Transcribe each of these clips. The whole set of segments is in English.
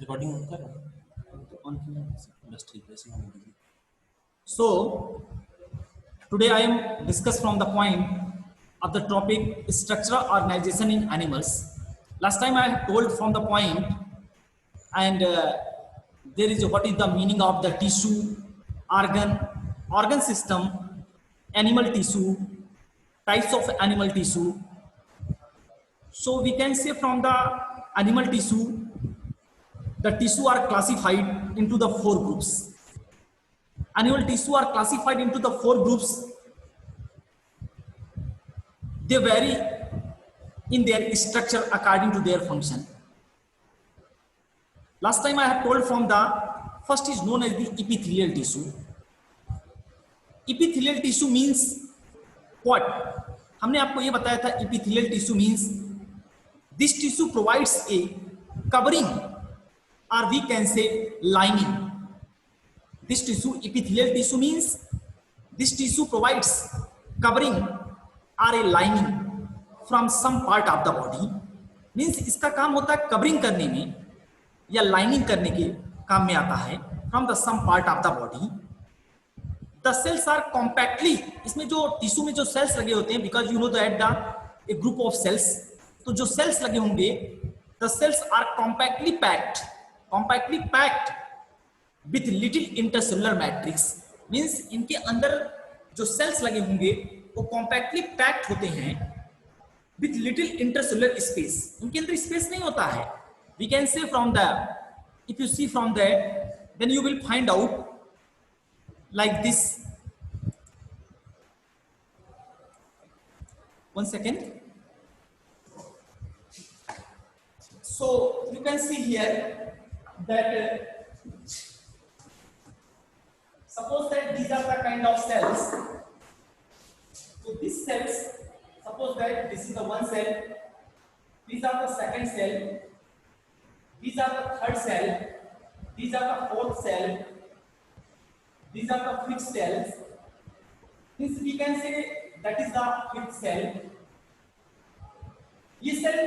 Recording कर रहा हूँ तो ऑन किया बस ठीक है इसमें होने दीजिए। So today I am discuss from the point of the topic structural organization in animals. Last time I have told from the point and there is what is the meaning of the tissue, organ system, animal tissue, types of animal tissue. So we can say from the animal tissue, the tissue are classified into the four groups. Animal tissue are classified into the four groups. They vary in their structure according to their function. Last time I have told from the first is known as the epithelial tissue. Epithelial tissue means what? हमने आपको ये बताया था epithelial tissue means this tissue provides a covering or we can say lining. This tissue, epithelial tissue means this tissue provides covering or a lining from some part of the body. Means इसका काम होता है covering करने में या lining करने के काम में आता है from the some part of the body. The cells are compactly, इसमें जो टिश्यू में जो सेल्स लगे होते हैं because you know that the a group of cells, तो जो सेल्स लगे होंगे the cells are compactly packed with little intercellular matrix. Means इनके अंदर जो सेल्स लगे होंगे वो compactly packed होते हैं with little intercellular space. इनके अंदर स्पेस नहीं होता है. We can say from the, if you see from that, then you will find out like this. One second. So you can see here that suppose that these are the kind of cells. So these cells, suppose that this is the one cell, these are the second cell, these are the third cell, these are the fourth cell, these are the fifth cells. This we can say that is the fifth cell. ये cell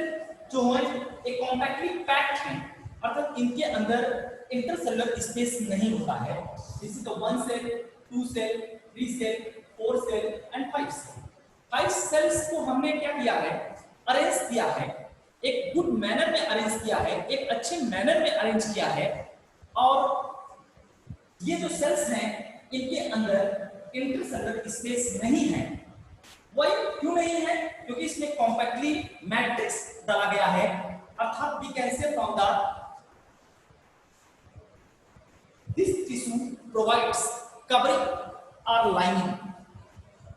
जो है एक compactly packed है, अर्थात इनके अंदर intercellular space नहीं होता है. This is the one cell, two cell, three cell, four cell and five cell. Five cells को हमने क्या किया है, अरेंज किया है, एक गुड मैनर में अरेंज किया है, एक अच्छे मैनर में अरेंज किया है. और ये जो सेल्स हैं इनके अंदर इंटरसेलुलर स्पेस नहीं है. वही क्यों नहीं है? क्योंकि इसमें कॉम्पैक्टली मैट्रिक्स डाला गया है, अर्थात we can say from the this tissue provides covering और लाइनिंग.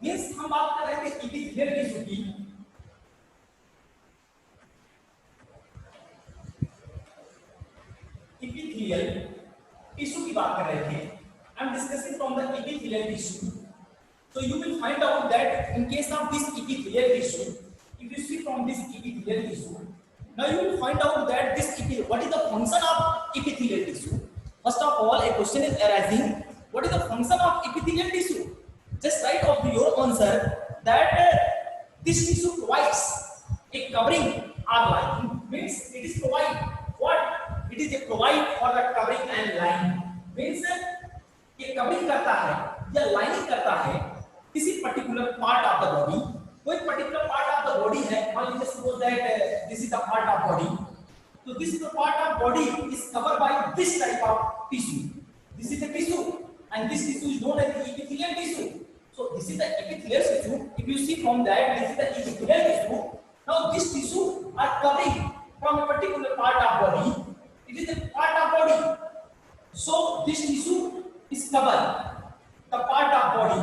मींस हम बात कर रहे थे epithelial टिश्यू की. epithelial टिश्यू की बात कर रहे थे. I am discussing from the epithelial tissue. So you will find out that in case of this epithelial tissue, if you see from this epithelial tissue, now you will find out that this what is the function of epithelial tissue. First of all, a question is arising, what is the function of epithelial tissue? Just write of your answer that this tissue provides a covering or lining. Means it is provide what? It is a provide for the covering and lining. Means ये covering करता है या lining करता है किसी particular part of the body. कोई particular part of the body है, मान लीजिए suppose that this is the part of body. तो this is the part of body is covered by this type of tissue. This is the tissue and this tissue is known as the epithelial tissue. So this is the epithelial tissue. If you see from that, this is the epithelial tissue. Now this tissue are covering from a particular part of body. It is a part of body. So this tissue is covered the part of body.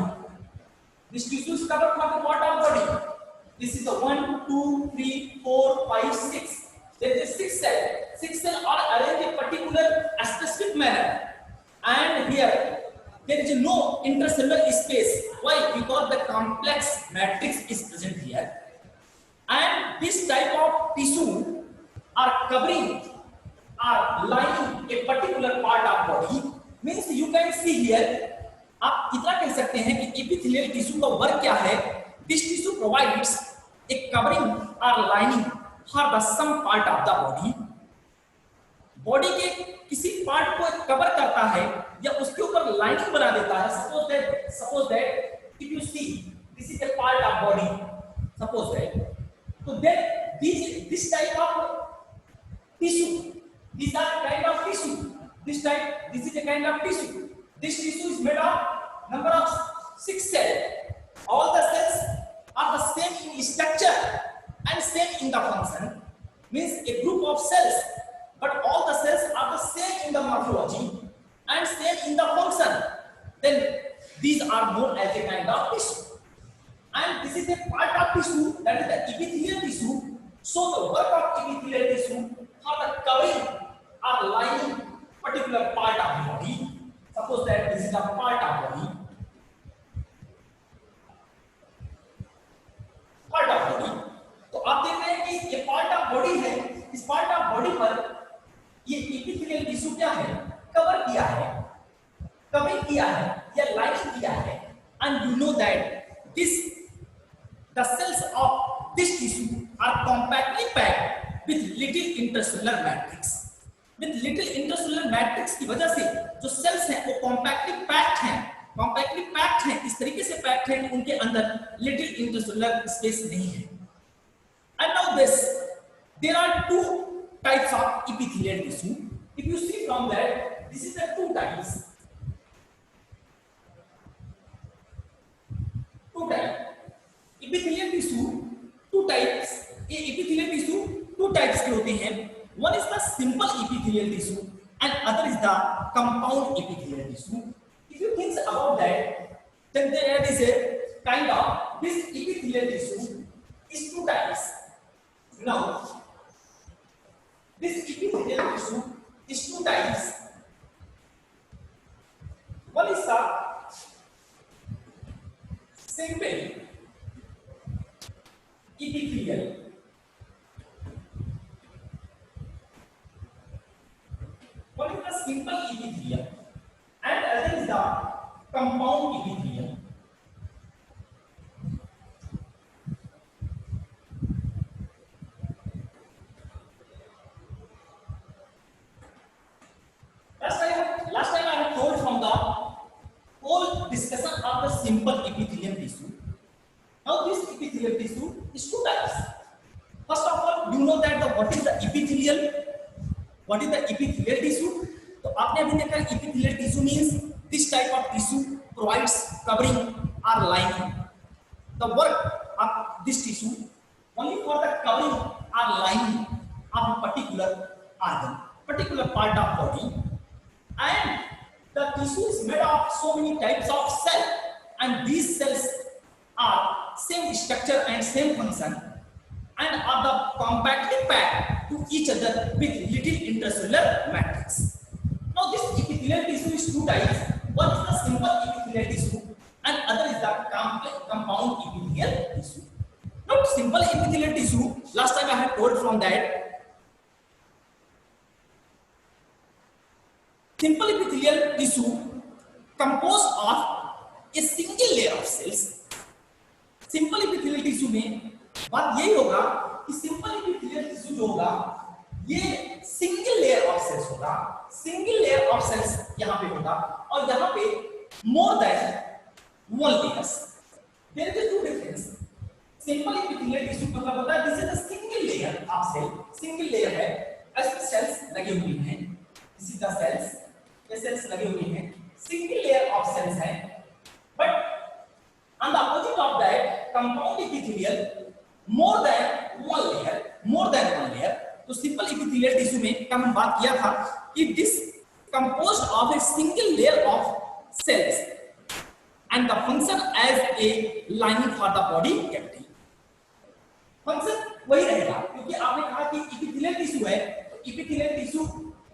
This tissue is covered from the part of body. This is the 1, 2, 3, 4, 5, 6. There is 6 cells. 6 cells are arranged in particular specific manner. And here there is no intercellular space. Why? Because the complex matrix is present here. And this type of tissue are covering or lining a particular part of body. Means you can see here. आप इतना कह सकते हैं कि epithelial tissue का work क्या है. This tissue provides a covering or lining for the some part of the body. Body के किसी पार्ट को कवर करता है या उसके ऊपर लाइनिंग बना देता है, suppose that if you see this is a part of body, suppose that, so then this type of tissue, these are kind of tissue, this is a kind of tissue. This tissue is made of number of 6 cells. All the cells are the same in structure and same in the function, means a group of cells, but all the cells are the same in the morphology and same in the function, then these are known as a kind of tissue. And this is a part of tissue, that is the epithelial tissue. So the work of epithelial tissue for the covering or lining particular part of the body. Suppose that this is a part of body, तो आप देख रहे हैं कि ये part of body है, इस part of body पर ये epithelial tissue क्या है, कवर किया है, कवरिंग किया है या लाइनिंग किया है. And you know that the cells of this tissue are compactly packed with little intercellular matrix. With little intercellular matrix की वजह से जो cells हैं वो compactly packed हैं, इस तरीके से packed हैं कि उनके अंदर little intercellular space नहीं है. And now there are two types of epithelial tissue. If you see from that, this is the two types. Epithelial tissue, two types. ये epithelial tissue two types के होते हैं. One is the simple epithelial tissue and other is the compound epithelial tissue. If you think about that, then there is a kind of this epithelial tissue is two types. Now, this epithelial tissue is two types. One is the simple epithelial. One is the simple epithelial and other is the compound epithelial. Last time I have told from the whole discussion of the simple epithelial tissue. Now this epithelial tissue is two types. First of all, you know that what is the epithelial? What is the epithelial tissue? तो आपने अभी देखा epithelial tissue means this type of tissue provides covering or lining. The work of this tissue only for the covering or lining of a particular organ, particular part of body, and the tissue is made of so many types of cells, and these cells are same structure and same function and are the compactly packed to each other with little intercellular matrix. Now this epithelial tissue is two types. One is the simple epithelial tissue and other is the compound epithelial tissue. Now simple epithelial tissue, last time I had told from that simple epithelial tissue composed of a single layer of cells. Simple epithelial tissue में बात यही होगा कि simple epithelial tissue जो होगा ये single layer of cells होगा, single layer of cells यहाँ पे होगा और यहाँ पे more than one layers. There is two difference. Simple epithelial tissue मतलब होता है this is a single layer of cell, single layer है, इसमें सेल्स लगे हुए हैं, दिस इज द सेल्स, ये सेल्स लगे हुए हैं, सिंगल लेयर ऑफ सेल्स है. But on the opposite of that, compound epithelial more than one layer. तो simple epithelial tissue में कल हम बात किया था कि this composed of a single layer of cells and the function as a lining for the body cavity. Function वही रहेगा क्योंकि आपने कहा कि epithelial tissue है, तो epithelial tissue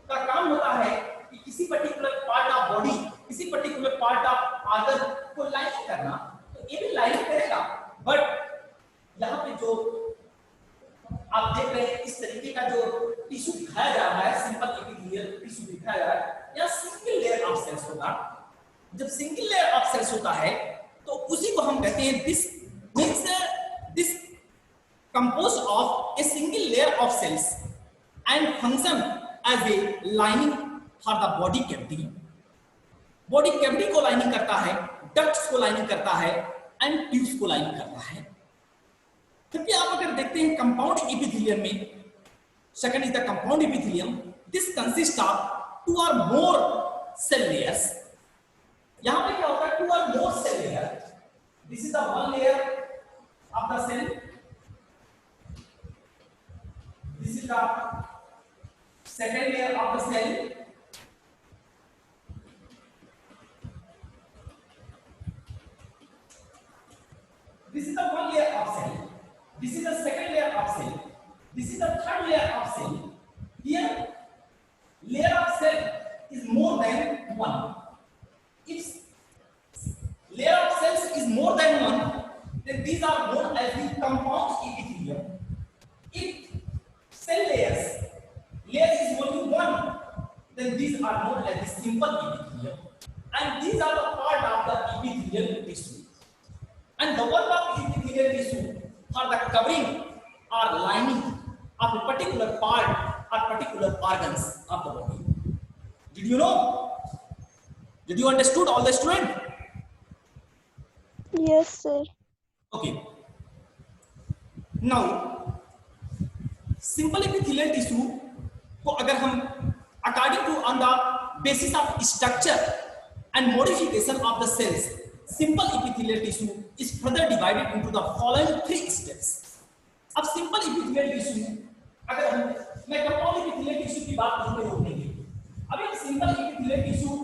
का काम होता है कि किसी पर्टिकुलर पार्ट ऑफ बॉडी, किसी पर्टिकुलर पार्ट ऑफ ऑर्गन को लाइन करना, ये भी लाइन करेगा. बट यहाँ पे जो आप देख रहे हैं इस तरीके का जो टिश्यू दिखाया जा रहा है, सिंपल epithelial टिश्यू दिखाया जा रहा है, या सिंगल लेयर ऑफ सेल्स होगा. जब सिंगल लेयर ऑफ सेल्स होता है तो उसी को हम कहते हैं this means this composed of a single layer of cells and function as a lining for the body cavity. Body cavity को लाइनिंग करता है, डक्ट्स को लाइनिंग करता है एंड ट्यूब्स को लाइनिंग करता है। क्योंकि आप अगर देखते हैं कंपाउंड एपिथेलियम में, second is the compound epithelium, this consist of 2 or more cell layers। यहां पे क्या होता है, 2 or more cell layer, this is the one layer of the cell, this is the second layer of the cell, this is the one layer of cell, this is the second layer of cell, this is the third layer of cell. Here layer of cell is more than one. If layer of cells is more than one, then these are known as the compound epithelium. If cell layer is only one, then these are known as the simple epithelium, and these are the part of the epithelial tissue. And the work of epithelial tissue for the covering or lining of a particular part or particular organs of the body. Did you know? Did you understood, all the student? Yes, sir. Okay. Now, simple epithelial tissue को अगर हम according to on the basis of structure and modification of the cells, simple epithelial tissue is further divided into the following 3 steps. अब simple epithelial tissue, अगर हम मैं compound epithelial tissue की बात नहीं रोक देंगे, अभी हम simple epithelial tissue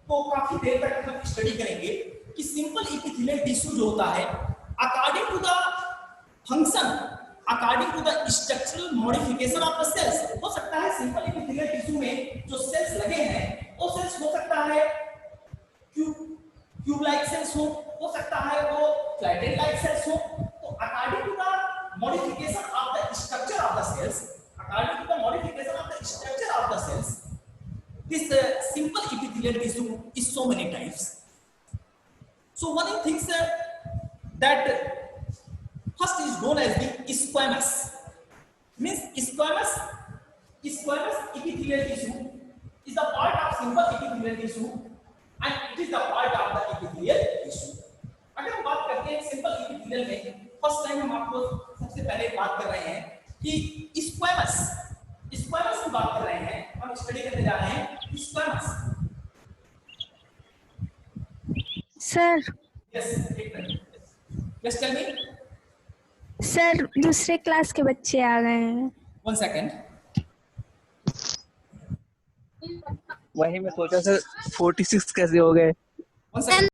को काफी देर तक हम स्टडी करेंगे कि simple epithelial tissue जो होता है according to the function, according to the structural modification of the cells, हो सकता है simple epithelial tissue में जो cells लगे हैं वो cells हो सकता है क्यूब लाइक सेल्स हो सकता है वो फ्लैटेड लाइक सेल्स हो। तो according to the modification of the structure of the cells, according to the modification of the structure of the cells, this simple epithelial tissue is so many types. So one thinks that first is known as the squamous, means squamous epithelial tissue is the part of simple epithelial tissue and it is the part of the epithelial tissue. अगर हम बात करते हैं simple epithelial में, first time हम आपको सबसे पहले बात कर रहे हैं कि स्क्वैमस की बात कर रहे हैं, हम स्टडी करने जा रहे हैं स्क्वैमस। सर, यस, एक मिनट, यस टेल मी। सर दूसरे क्लास के बच्चे आ गए हैं। 1 सेकंड। वही मैं सोचा सर 46 कैसे हो गए। 1 सेकंड।